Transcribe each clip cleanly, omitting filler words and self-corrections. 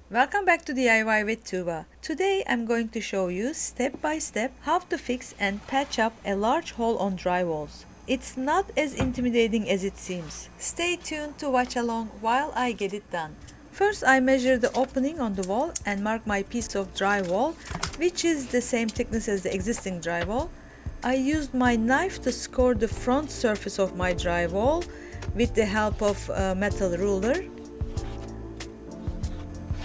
Welcome back to DIY with Tuba. Today I'm going to show you step by step how to fix and patch up a large hole on drywalls. It's not as intimidating as it seems. Stay tuned to watch along while I get it done. First I measure the opening on the wall and mark my piece of drywall, which is the same thickness as the existing drywall. I used my knife to score the front surface of my drywall with the help of a metal ruler.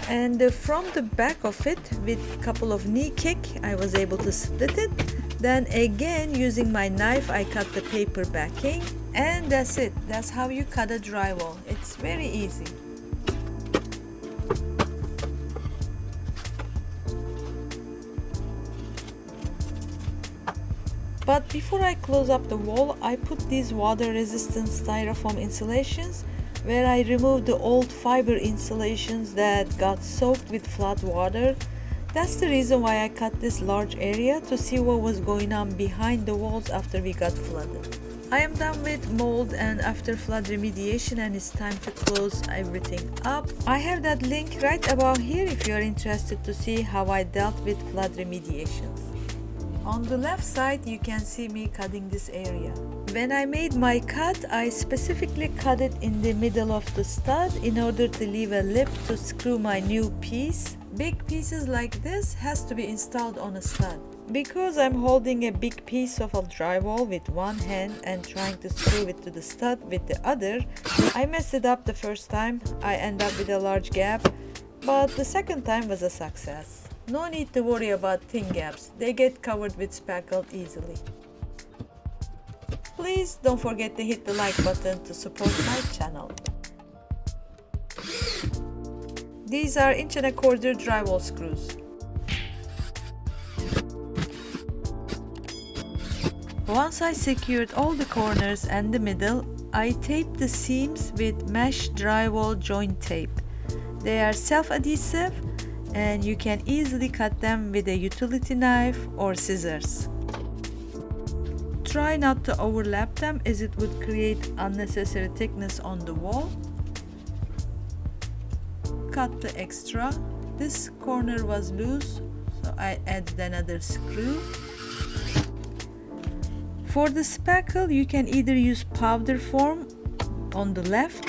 And from the back of it, with a couple of knee kick, I was able to split it. Then again, using my knife, I cut the paper backing. And that's it. That's how you cut a drywall. It's very easy. But before I close up the wall, I put these water-resistant styrofoam insulations where I removed the old fiber insulations that got soaked with flood water. That's the reason why I cut this large area, to see what was going on behind the walls after we got flooded. I am done with mold and after flood remediation, and it's time to close everything up. I have that link right above here if you are interested to see how I dealt with flood remediations. On the left side, you can see me cutting this area. When I made my cut, I specifically cut it in the middle of the stud in order to leave a lip to screw my new piece. Big pieces like this has to be installed on a stud. Because I'm holding a big piece of a drywall with one hand and trying to screw it to the stud with the other, I messed it up the first time. I end up with a large gap, but the second time was a success. No need to worry about thin gaps, they get covered with spackle easily. Please don't forget to hit the like button to support my channel. These are 1.25" drywall screws. Once I secured all the corners and the middle, I taped the seams with mesh drywall joint tape. They are self-adhesive and you can easily cut them with a utility knife or scissors. Try not to overlap them as it would create unnecessary thickness on the wall. Cut the extra. This corner was loose, so I added another screw. For the spackle, you can either use powder form on the left,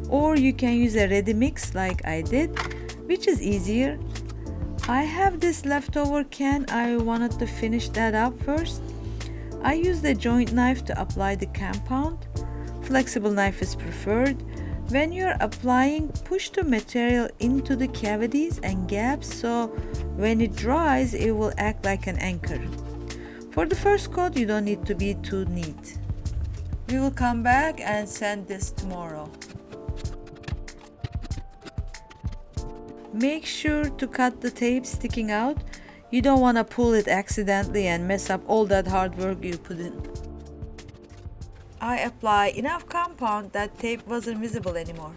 or you can use a ready mix like I did, which is easier. I have this leftover can. I wanted to finish that up first. I used a joint knife to apply the compound. Flexible knife is preferred. When you're applying, push the material into the cavities and gaps so when it dries, it will act like an anchor. For the first coat, you don't need to be too neat. We will come back and sand this tomorrow. Make sure to cut the tape sticking out. You don't want to pull it accidentally and mess up all that hard work you put in. I apply enough compound that tape wasn't visible anymore.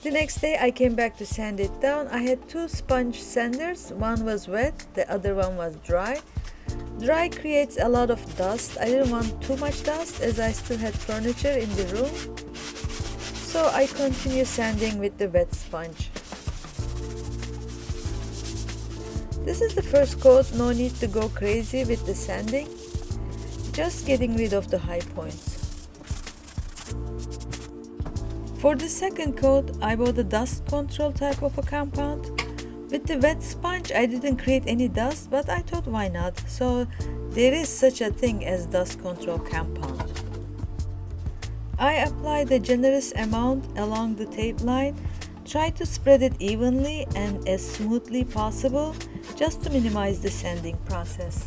The next day I came back to sand it down. I had two sponge sanders. One was wet, the other one was dry. Dry creates a lot of dust. I didn't want too much dust as I still had furniture in the room. So I continue sanding with the wet sponge. This is the first coat, no need to go crazy with the sanding, just getting rid of the high points. For the second coat, I bought a dust control type of a compound. With the wet sponge, I didn't create any dust, but I thought why not? So there is such a thing as dust control compound. I applied a generous amount along the tape line. Try to spread it evenly and as smoothly possible, just to minimize the sanding process.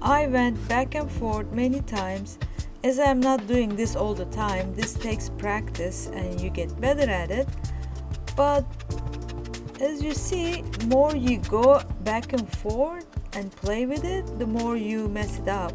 I went back and forth many times. As I am not doing this all the time, this takes practice and you get better at it. But as you see, more you go back and forth and play with it, the more you mess it up.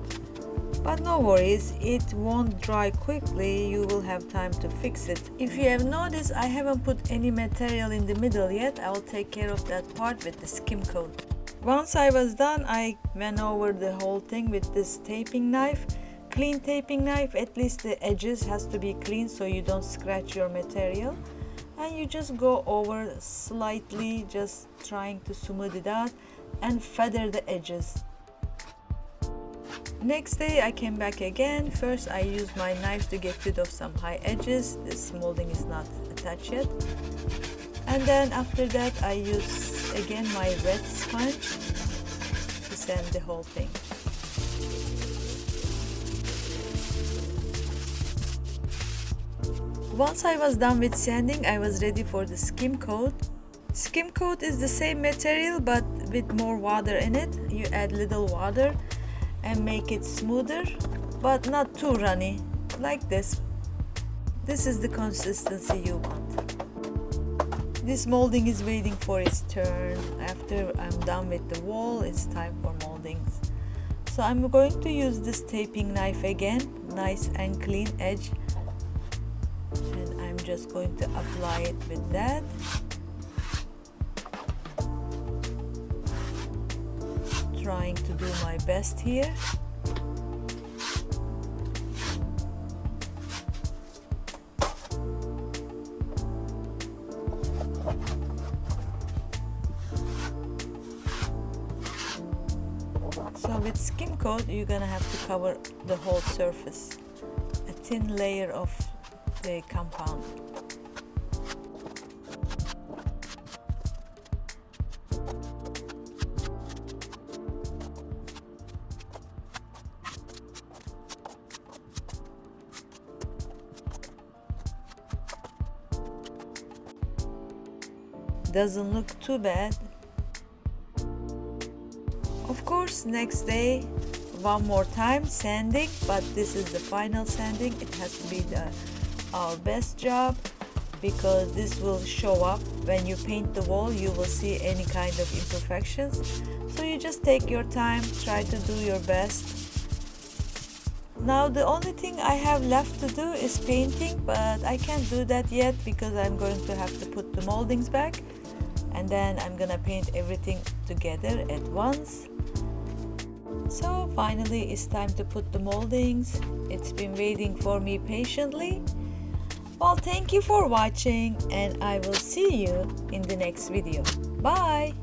But no worries, it won't dry quickly, you will have time to fix it. If you have noticed, I haven't put any material in the middle yet. I will take care of that part with the skim coat. Once I was done, I went over the whole thing with this taping knife. Clean taping knife, at least the edges has to be clean so you don't scratch your material. and you just go over slightly, just trying to smooth it out and feather the edges. Next day I came back again. First I used my knife to get rid of some high edges. This molding is not attached yet. And then after that I use again my red sponge to sand the whole thing. Once I was done with sanding, I was ready for the skim coat. Skim coat is the same material but with more water in it. You add little water and make it smoother but not too runny, like this. This is the consistency you want. This molding is waiting for its turn. After I'm done with the wall, it's time for moldings. So I'm going to use this taping knife again, nice and clean edge, and I'm just going to apply it with that. Trying to do my best here. So with skim coat, you're gonna have to cover the whole surface, a thin layer of the compound. Doesn't look too bad. Of course, next day one more time sanding, but this is the final sanding. It has to be our best job, because this will show up when you paint the wall. You will see any kind of imperfections, so you just take your time, try to do your best. Now the only thing I have left to do is painting, but I can't do that yet because I'm going to have to put the moldings back, and then I'm gonna paint everything together at once. So finally it's time to put the moldings. It's been waiting for me patiently. Well, thank you for watching, and I will see you in the next video. Bye!